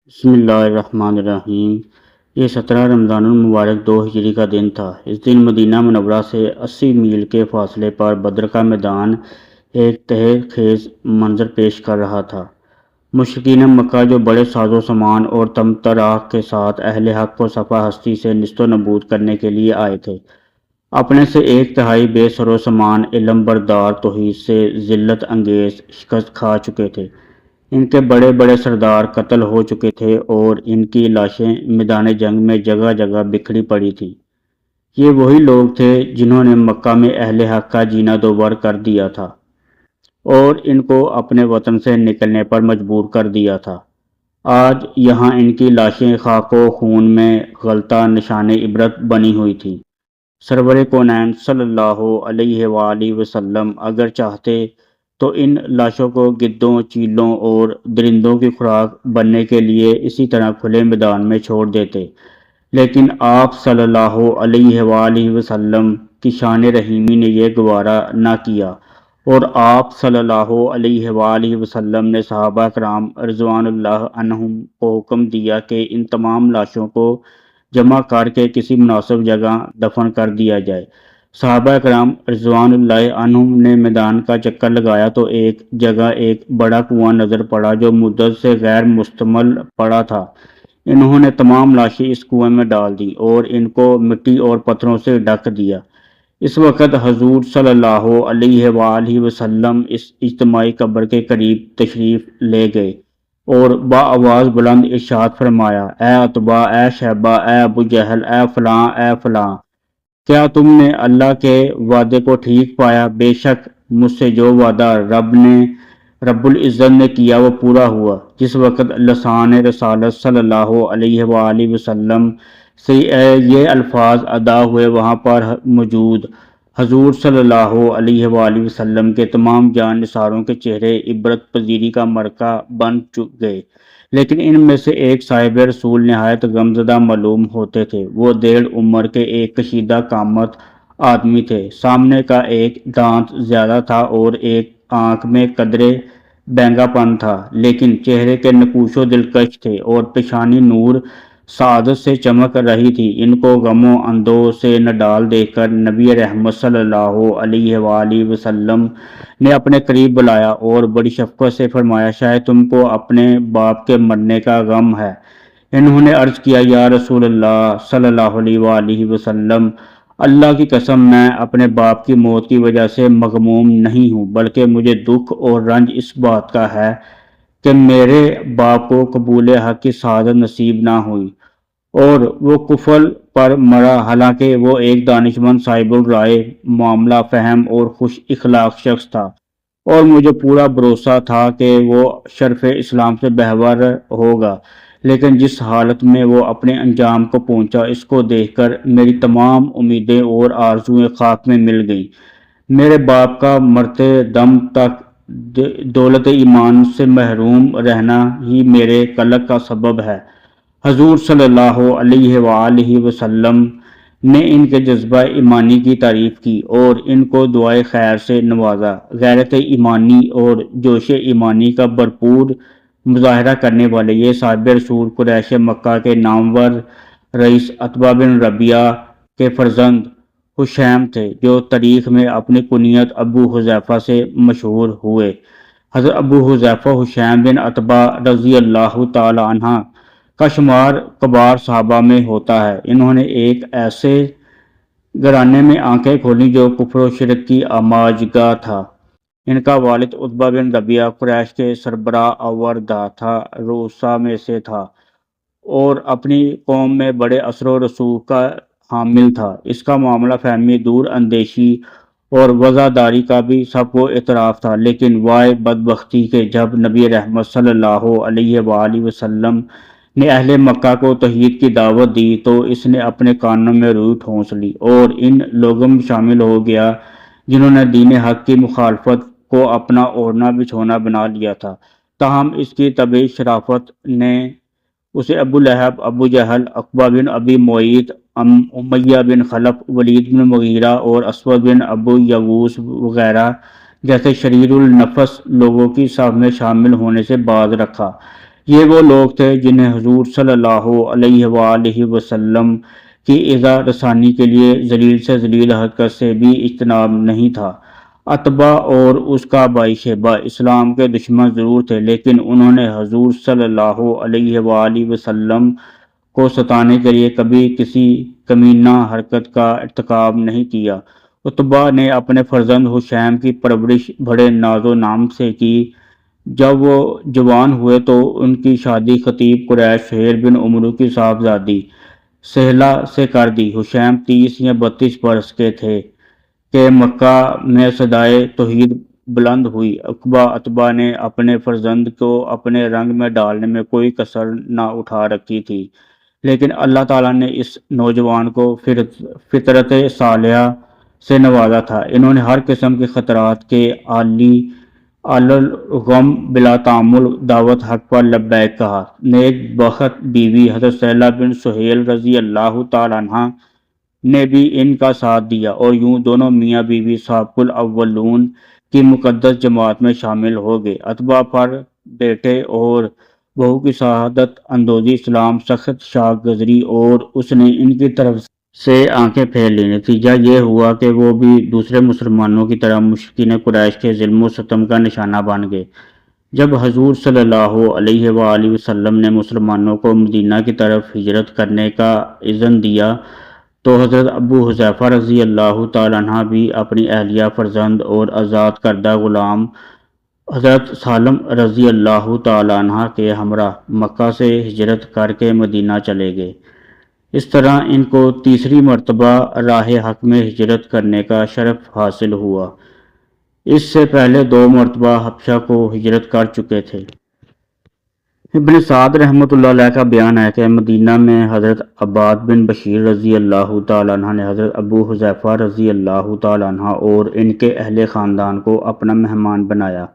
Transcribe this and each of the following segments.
بسم اللہ الرحمن الرحیم۔ یہ 17 رمضان المبارک 2 ہجری کا دن تھا۔ اس دن مدینہ منورہ سے 80 میل کے فاصلے پر بدر کا میدان ایک تحریک خیز منظر پیش کر رہا تھا۔ مشرکین مکہ جو بڑے ساز و سامان اور تمطراق کے ساتھ اہل حق کو صفحہ ہستی سے نیست و نابود کرنے کے لیے آئے تھے، اپنے سے 1/3 بے سر و سامان علم بردار توحید سے ذلت انگیز شکست کھا چکے تھے۔ ان کے بڑے بڑے سردار قتل ہو چکے تھے اور ان کی لاشیں میدان جنگ میں جگہ جگہ بکھری پڑی تھیں۔ یہ وہی لوگ تھے جنہوں نے مکہ میں اہل حق کا جینا دوبر کر دیا تھا اور ان کو اپنے وطن سے نکلنے پر مجبور کر دیا تھا۔ آج یہاں ان کی لاشیں خاک و خون میں غلطہ نشان عبرت بنی ہوئی تھیں۔ سرور کونین صلی اللہ علیہ وآلہ وسلم اگر چاہتے تو ان لاشوں کو گدوں، چیلوں اور درندوں کی خوراک بننے کے لیے اسی طرح کھلے میدان میں چھوڑ دیتے، لیکن آپ صلی اللہ علیہ وآلہ وسلم کی شان رحیمی نے یہ گوارا نہ کیا، اور آپ صلی اللہ علیہ وآلہ وسلم نے صحابہ کرام رضوان اللہ عنہم کو حکم دیا کہ ان تمام لاشوں کو جمع کر کے کسی مناسب جگہ دفن کر دیا جائے۔ صحابہ کرام رضوان اللہ عنہم نے میدان کا چکر لگایا تو ایک جگہ ایک بڑا کنواں نظر پڑا جو مدت سے غیر مستعمل پڑا تھا۔ انہوں نے تمام لاشیں اس کنویں میں ڈال دی اور ان کو مٹی اور پتھروں سے ڈھک دیا۔ اس وقت حضور صلی اللہ علیہ وآلہ وسلم اس اجتماعی قبر کے قریب تشریف لے گئے اور بآواز بلند ارشاد فرمایا، اے عتبہ، اے شیبہ، اے ابو جہل، اے فلاں، اے فلاں، کیا تم نے اللہ کے وعدے کو ٹھیک پایا؟ بے شک مجھ سے جو وعدہ رب العزت نے کیا وہ پورا ہوا۔ جس وقت لسان رسالت صلی اللہ علیہ وآلہ وسلم سے یہ الفاظ ادا ہوئے، وہاں پر موجود حضور صلی اللہ علیہ وآلہ وسلم کے تمام جان نثاروں کے چہرے عبرت پذیری کا مرکہ بن گئے، لیکن ان میں سے ایک صاحب رسول نہایت غمزدہ معلوم ہوتے تھے۔ وہ 1.5 عمر کے ایک کشیدہ قامت آدمی تھے، سامنے کا ایک دانت زیادہ تھا اور ایک آنکھ میں قدرے بینگا پن تھا، لیکن چہرے کے نقوش و دلکش تھے اور پیشانی نور سعادت سے چمک رہی تھی۔ ان کو غم و اندوہ سے نڈال دیکھ کر نبی رحمت صلی اللہ علیہ وآلہ وسلم نے اپنے قریب بلایا اور بڑی شفقت سے فرمایا، شاید تم کو اپنے باپ کے مرنے کا غم ہے۔ انہوں نے عرض کیا، یا رسول اللہ صلی اللہ علیہ وآلہ وسلم، اللہ کی قسم میں اپنے باپ کی موت کی وجہ سے مغموم نہیں ہوں، بلکہ مجھے دکھ اور رنج اس بات کا ہے کہ میرے باپ کو قبول حق کی سعادت نصیب نہ ہوئی اور وہ کفر پر مرا، حالانکہ وہ ایک دانشمند، صاحب الرائے، معاملہ فہم اور خوش اخلاق شخص تھا، اور مجھے پورا بھروسہ تھا کہ وہ شرف اسلام سے بہتر ہوگا، لیکن جس حالت میں وہ اپنے انجام کو پہنچا، اس کو دیکھ کر میری تمام امیدیں اور آرزوئیں خاک میں مل گئیں۔ میرے باپ کا مرتے دم تک دولت ایمان سے محروم رہنا ہی میرے قلق کا سبب ہے۔ حضور صلی اللہ علیہ وآلہ وسلم نے ان کے جذبہ ایمانی کی تعریف کی اور ان کو دعائے خیر سے نوازا۔ غیرت ایمانی اور جوش ایمانی کا بھرپور مظاہرہ کرنے والے یہ صاحب رسول قریش مکہ کے نامور رئیس عتبہ بن ربیعہ کے فرزند حشیم تھے، جو تاریخ میں اپنی کنیت ابو حذیفہ سے مشہور ہوئے۔ حضرت ابو حذیفہ حشیم بن عتبہ رضی اللہ تعالی عنہ کا شمار کبار صحابہ میں ہوتا ہے۔ انہوں نے ایک ایسے گھرانے میں آنکھیں کھولیں جو کفر و شرک کی آماجگاہ تھا۔ ان کا والد عتبہ بن ربیعہ قریش کے سربراہ اول تھا، رؤسا میں سے تھا اور اپنی قوم میں بڑے اثر و رسوخ کا حامل تھا۔ اس کا معاملہ فہمی، دور اندیشی اور وفاداری کا بھی سب کو اعتراف تھا، لیکن وائے بدبختی کہ جب نبی رحمت صلی اللہ علیہ وآلہ وسلم نے اہل مکہ کو توحید کی دعوت دی تو اس نے اپنے کانوں میں روئی ٹھونس لی اور ان لوگوں میں شامل ہو گیا جنہوں نے دین حق کی مخالفت کو اپنا اوڑھنا بچھونا بنا لیا تھا۔ تاہم اس کی طبعی شرافت نے اسے ابو لہب، ابو جہل، عقبہ بن ابی معیط، امیہ بن خلف، ولید بن مغیرہ اور اسود بن ابو یغوث وغیرہ جیسے شریر النفس لوگوں کی صف میں شامل ہونے سے باز رکھا۔ یہ وہ لوگ تھے جنہیں حضور صلی اللہ علیہ وآلہ وسلم کی ایذا رسانی کے لیے ذلیل سے ذلیل حرکت سے بھی اجتناب نہیں تھا۔ عتبہ اور اس کا بھائی شیبہ اسلام کے دشمن ضرور تھے، لیکن انہوں نے حضور صلی اللہ علیہ وآلہ وسلم کو ستانے کے لیے کبھی کسی کمینہ حرکت کا ارتکاب نہیں کیا۔ عتبہ نے اپنے فرزند حشیم کی پرورش بڑے ناز و نام سے کی۔ جب وہ جوان ہوئے تو ان کی شادی خطیب قریش سہیل بن عمرو کی صاحبزادی سہلہ سے کر دی۔ حشیم 30 یا 32 برس کے تھے کہ مکہ میں صدائے توحید بلند ہوئی۔ عتبہ نے اپنے فرزند کو اپنے رنگ میں ڈالنے میں کوئی کسر نہ اٹھا رکھی تھی، لیکن اللہ تعالیٰ نے اس نوجوان کو فطرت صالحہ سے نوازا تھا۔ انہوں نے ہر قسم کے خطرات کے الغم بلا تعامل دعوت حق پر لبیک کہا۔ نیک بخت بیوی حضرت سہلہ بن سہیل رضی اللہ تعالیٰ عنہ نے بھی ان کا ساتھ دیا، اور یوں دونوں میاں بیوی سابق الاولون کی مقدس جماعت میں شامل ہو گئے۔ عتبہ پر بیٹے اور بہو کی شہادت اندوزی اسلام سخت شاک گزری اور اس نے ان کی طرف سے آنکھیں پھیر لی۔ نتیجہ یہ ہوا کہ وہ بھی دوسرے مسلمانوں کی طرح مشرکین قریش کے ظلم و ستم کا نشانہ بن گئے۔ جب حضور صلی اللہ علیہ وآلہ وسلم نے مسلمانوں کو مدینہ کی طرف ہجرت کرنے کا اذن دیا تو حضرت ابو حذیفہ رضی اللہ تعالیٰ عنہ بھی اپنی اہلیہ، فرزند اور آزاد کردہ غلام حضرت سالم رضی اللہ تعالیٰ عنہ کے ہمراہ مکہ سے ہجرت کر کے مدینہ چلے گئے۔ اس طرح ان کو تیسری مرتبہ راہ حق میں ہجرت کرنے کا شرف حاصل ہوا۔ اس سے پہلے 2 مرتبہ حبشہ کو ہجرت کر چکے تھے۔ ابن سعد رحمۃ اللہ علیہ کا بیان ہے کہ مدینہ میں حضرت عباد بن بشیر رضی اللہ تعالیٰ عنہ نے حضرت ابو حذیفہ رضی اللہ تعالیٰ عنہ اور ان کے اہل خاندان کو اپنا مہمان بنایا۔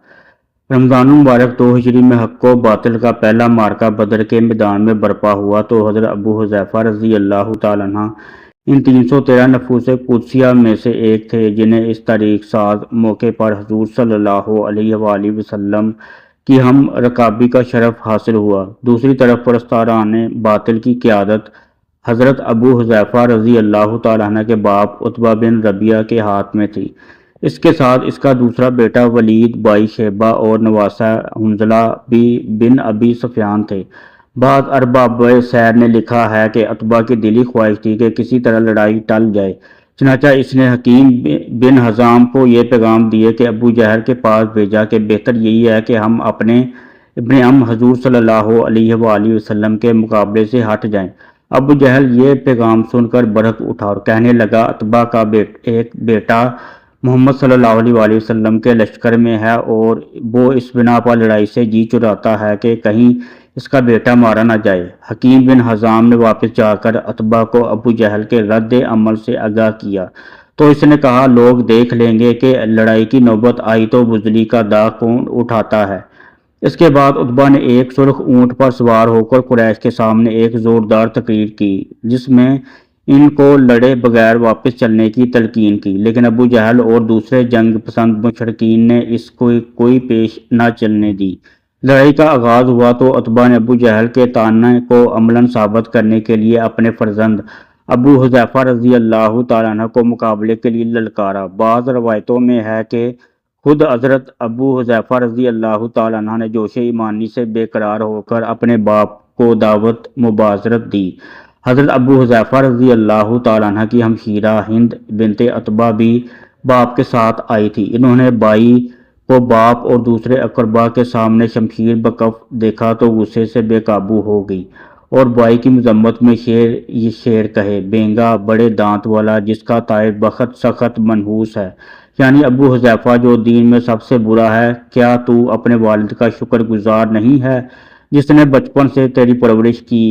رمضان المبارک 2 ہجری میں حق و باطل کا پہلا معرکہ بدر کے میدان میں برپا ہوا تو حضرت ابو حذیفہ رضی اللہ تعالیٰ عنہ ان 313 نفوس قدسیہ میں سے ایک تھے جنہیں اس تاریخ ساز موقع پر حضور صلی اللہ علیہ وآلہ وسلم کی ہم رکابی کا شرف حاصل ہوا۔ دوسری طرف پرستاران باطل کی قیادت حضرت ابو حذیفہ رضی اللہ تعالیٰ عنہ کے باپ عتبہ بن ربیعہ کے ہاتھ میں تھی۔ اس کے ساتھ اس کا دوسرا بیٹا ولید، بھائی شیبہ اور نواسہ حنظلہ بھی بن ابی سفیان تھے۔ بعض ارباب سیر نے لکھا ہے کہ عتبہ کی دلی خواہش تھی کہ کسی طرح لڑائی ٹل جائے، چنانچہ اس نے حکیم بن حزام کو یہ پیغام دیے کہ ابو جہل کے پاس بھیجا کہ بہتر یہی ہے کہ ہم اپنے ابن عم حضور صلی اللہ علیہ وآلہ وسلم کے مقابلے سے ہٹ جائیں۔ ابو جہل یہ پیغام سن کر برق اٹھا اور کہنے لگا، عتبہ کا ایک بیٹا محمد صلی اللہ علیہ وآلہ وسلم کے لشکر میں ہے اور وہ اس بنا پر لڑائی سے جی چراتا ہے کہ کہیں اس کا بیٹا مارا نہ جائے۔ حکیم بن حزام نے واپس جا کر عتبہ کو ابو جہل کے رد عمل سے آگاہ کیا تو اس نے کہا، لوگ دیکھ لیں گے کہ لڑائی کی نوبت آئی تو بزدلی کا داغ کون اٹھاتا ہے۔ اس کے بعد عتبہ نے ایک سرخ اونٹ پر سوار ہو کر قریش کے سامنے ایک زوردار تقریر کی جس میں ان کو لڑے بغیر واپس چلنے کی تلقین کی، لیکن ابو جہل اور دوسرے جنگ پسند مشرکین نے اس کو کوئی پیش نہ چلنے دی۔ لڑائی کا آغاز ہوا تو عتبہ نے ابو جہل کے طعنہ کو عملاً ثابت کرنے کے لیے اپنے فرزند ابو حذیفہ رضی اللہ تعالیٰ عنہ کو مقابلے کے لیے للکارا۔ بعض روایتوں میں ہے کہ خود حضرت ابو حذیفہ رضی اللہ تعالیٰ عنہ نے جوش ایمانی سے بے قرار ہو کر اپنے باپ کو دعوت مباشرت دی۔ حضرت ابو حذیفہ رضی اللہ تعالیٰ عنہ کی ہمشیرہ ہند بنت عتبہ بھی باپ کے ساتھ آئی تھی۔ انہوں نے بھائی کو باپ اور دوسرے اقربا کے سامنے شمشیر بکف دیکھا تو غصے سے بے قابو ہو گئی اور بھائی کی مذمت میں یہ شعر کہے، بینگا بڑے دانت والا جس کا طائر بخت سخت منحوس ہے، یعنی ابو حذیفہ جو دین میں سب سے برا ہے، کیا تو اپنے والد کا شکر گزار نہیں ہے جس نے بچپن سے تیری پرورش کی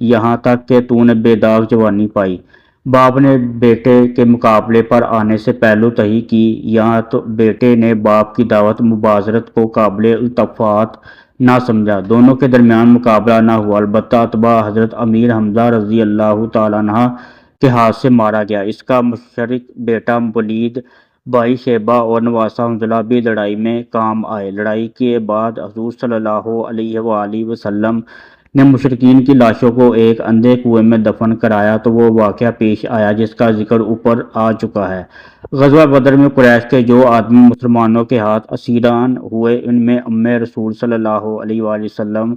یہاں تک کہ تو نے بے داغ جوانی پائی۔ باپ نے بیٹے کے مقابلے پر آنے سے پہلو تہی کی، یہاں تو بیٹے نے باپ کی دعوت مباشرت کو قابل التفات نہ سمجھا۔ دونوں کے درمیان مقابلہ نہ ہوا، البتہ عتبہ حضرت امیر حمزہ رضی اللہ تعالیٰ عنہ کے ہاتھ سے مارا گیا۔ اس کا مشرک بیٹا ولید بھائی شیبہ اور نواسہ حنظلہ بھی لڑائی میں کام آئے۔ لڑائی کے بعد حضور صلی اللہ علیہ وآلہ وسلم نے مشرکین کی لاشوں کو ایک اندھے کنویں میں دفن کرایا تو وہ واقعہ پیش آیا جس کا ذکر اوپر آ چکا ہے۔ غزوہ بدر میں قریش کے جو آدمی مسلمانوں کے ہاتھ اسیران ہوئے ان میں ام رسول صلی اللہ علیہ وآلہ وسلم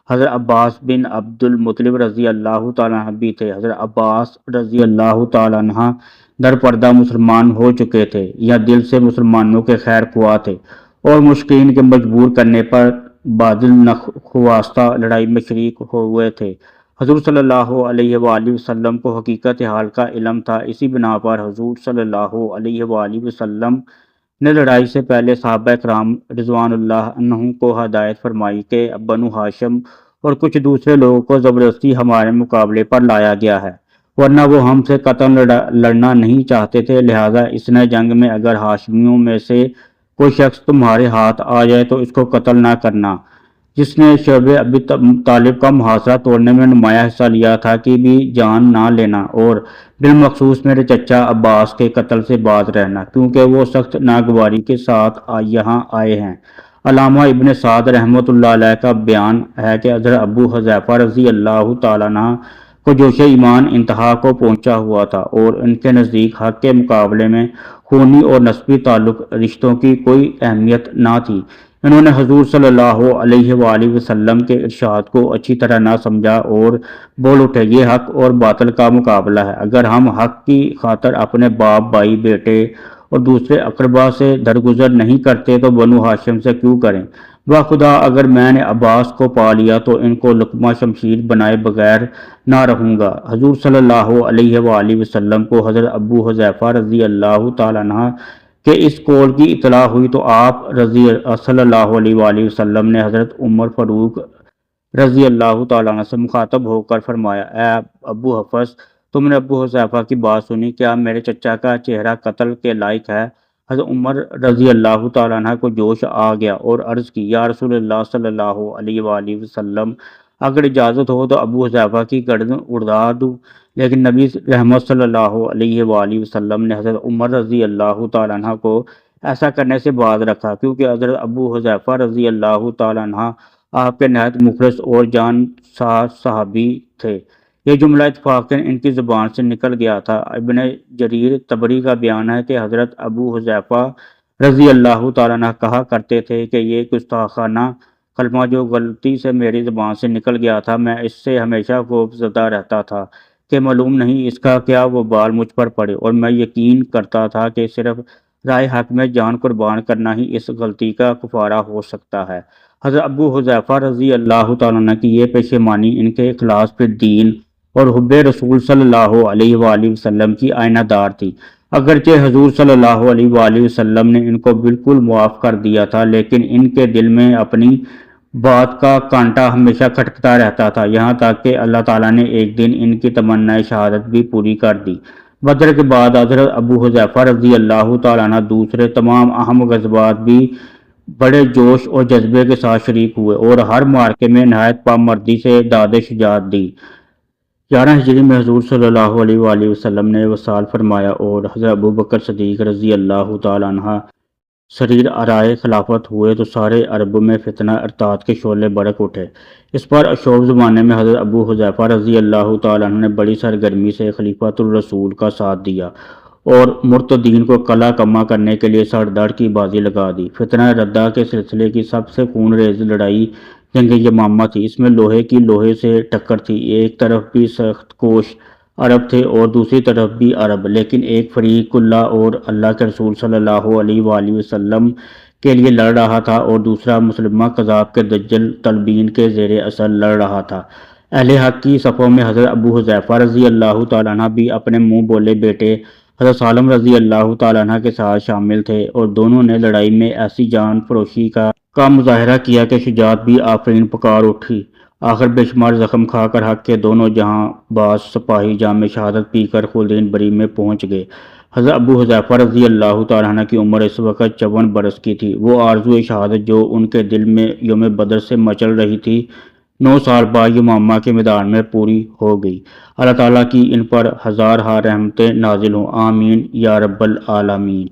حضرت عباس بن عبد المطلب رضی اللہ تعالیٰ عنہ بھی تھے۔ حضرت عباس رضی اللہ تعالیٰ عنہ در پردہ مسلمان ہو چکے تھے یا دل سے مسلمانوں کے خیر خواہ تھے اور مشرکین کے مجبور کرنے پر بادل نخواستہ لڑائی میں شریک ہوئے تھے۔ حضور صلی اللہ علیہ وآلہ وسلم کو حقیقت حال کا علم تھا، اسی بنا پر حضور صلی اللہ علیہ وآلہ وسلم نے لڑائی سے پہلے صحابہ کرام رضوان اللہ عنہم کو ہدایت فرمائی کہ بنو ہاشم اور کچھ دوسرے لوگوں کو زبردستی ہمارے مقابلے پر لایا گیا ہے، ورنہ وہ ہم سے قطعاً لڑنا نہیں چاہتے تھے، لہٰذا اس نئے جنگ میں اگر ہاشمیوں میں سے کوئی شخص تمہارے ہاتھ آ جائے تو اس کو قتل نہ کرنا۔ جس نے شعب ابی طالب کا محاصرہ توڑنے میں نمایاں حصہ لیا تھا کہ بھی جان نہ لینا، اور بالمخصوص میرے چچا عباس کے قتل سے باز رہنا، کیونکہ وہ سخت ناگواری کے ساتھ یہاں آئے ہیں۔ علامہ ابن سعد رحمۃ اللہ علیہ کا بیان ہے کہ حضرت ابو حذیفہ رضی اللہ تعالیٰ عنہ کو جوش ایمان انتہا کو پہنچا ہوا تھا اور ان کے نزدیک حق کے مقابلے میں خونی اور نسبی تعلق رشتوں کی کوئی اہمیت نہ تھی۔ انہوں نے حضور صلی اللہ علیہ وآلہ وسلم کے ارشاد کو اچھی طرح نہ سمجھا اور بول اٹھے، یہ حق اور باطل کا مقابلہ ہے، اگر ہم حق کی خاطر اپنے باپ، بھائی، بیٹے اور دوسرے اقربا سے درگزر نہیں کرتے تو بنو ہاشم سے کیوں کریں؟ خدا اگر میں نے عباس کو پا لیا تو ان کو لقمہ شمشیر بنائے بغیر نہ رہوں گا۔ حضور صلی اللہ علیہ وآلہ وسلم کو حضرت ابو حذیفہ رضی اللہ تعالیٰ عنہ کہ اس قول کی اطلاع ہوئی تو آپ صلی اللہ علیہ وآلہ وسلم نے حضرت عمر فاروق رضی اللہ تعالیٰ عنہ سے مخاطب ہو کر فرمایا، اے ابو حفص، تم نے ابو حذیفہ کی بات سنی، کیا میرے چچا کا چہرہ قتل کے لائق ہے؟ حضرت عمر رضی اللہ تعالیٰ عنہ کو جوش آ گیا اور عرض کی، یا رسول اللہ صلی اللہ علیہ وآلہ وسلم، اگر اجازت ہو تو ابو حذیفہ کی گردن اڑا دوں، لیکن نبی رحمت صلی اللہ علیہ وآلہ وسلم نے حضرت عمر رضی اللہ تعالیٰ عنہ کو ایسا کرنے سے باز رکھا، کیونکہ حضرت ابو حذیفہ رضی اللہ تعالیٰ عنہ آپ کے نہایت مخلص اور جان ساز صحابی تھے۔ یہ جملہ اتفاقاً ان کی زبان سے نکل گیا تھا۔ ابن جریر طبری کا بیان ہے کہ حضرت ابو حذیفہ رضی اللہ تعالیٰ عنہ کہا کرتے تھے کہ یہ گستاخانہ کلمہ جو غلطی سے میری زبان سے نکل گیا تھا، میں اس سے ہمیشہ خوف زدہ رہتا تھا کہ معلوم نہیں اس کا کیا وبال مجھ پر پڑے، اور میں یقین کرتا تھا کہ صرف رائے حق میں جان قربان کرنا ہی اس غلطی کا کفارہ ہو سکتا ہے۔ حضرت ابو حذیفہ رضی اللہ تعالیٰ عنہ کی یہ پشیمانی ان کے اخلاص فی الدین اور حب رسول صلی اللہ علیہ وآلہ وسلم کی آئینہ دار تھی۔ اگرچہ حضور صلی اللہ علیہ وآلہ وسلم نے ان کو بالکل معاف کر دیا تھا، لیکن ان کے دل میں اپنی بات کا کانٹا ہمیشہ کھٹکتا رہتا تھا، یہاں تک کہ اللہ تعالیٰ نے ایک دن ان کی تمنا شہادت بھی پوری کر دی۔ بدر کے بعد حضرت ابو حذیفہ رضی اللہ تعالیٰ عنہ دوسرے تمام اہم غزوات بھی بڑے جوش اور جذبے کے ساتھ شریک ہوئے اور ہر معرکے میں نہایت پامردی سے داد شجاعت دی۔ 11 ہجری میں حضور صلی اللہ علیہ وآلہ وسلم نے وصال فرمایا اور حضرت ابو بکر صدیق رضی اللہ تعالیٰ عنہ سریر آرائے خلافت ہوئے تو سارے عرب میں فتنہ ارتاد کے شعلے بھڑک اٹھے۔ اس پر اشوب زمانے میں حضرت ابو حذیفہ رضی اللہ تعالیٰ عنہ نے بڑی سرگرمی سے خلیفۃ الرسول کا ساتھ دیا اور مرتدین کو قلع کما کرنے کے لیے سر دڑ کی بازی لگا دی۔ فتنہ ردہ کے سلسلے کی سب سے خون ریز لڑائی جنگ یمامہ تھی۔ اس میں لوہے کی لوہے سے ٹکر تھی، ایک طرف بھی سخت کوش عرب تھے اور دوسری طرف بھی عرب، لیکن ایک فریق اللہ اور اللہ کے رسول صلی اللہ علیہ وآلہ وسلم کے لیے لڑ رہا تھا اور دوسرا مسلمہ قذاب کے دجل طالبین کے زیر اثر لڑ رہا تھا۔ اہل حق کی صفوں میں حضرت ابو حذیفہ رضی اللہ تعالیٰ عنہ بھی اپنے منہ بولے بیٹے حضرت سالم رضی اللہ تعالیٰ عنہ کے ساتھ شامل تھے اور دونوں نے لڑائی میں ایسی جان فروشی کا مظاہرہ کیا کہ شجاعت بھی آفرین پکار اٹھی۔ آخر بے شمار زخم کھا کر حق کے دونوں جہاں باز سپاہی جام شہادت پی کر خلدین بری میں پہنچ گئے۔ حضرت ابو حذیفہ رضی اللہ تعالیٰ عنہ کی عمر اس وقت 54 برس کی تھی۔ وہ آرزو شہادت جو ان کے دل میں یوم بدر سے مچل رہی تھی 9 سال بعد یمامہ کے میدان میں پوری ہو گئی۔ اللہ تعالیٰ کی ان پر ہزارہا رحمتیں نازل ہوں، آمین یا رب العالمین۔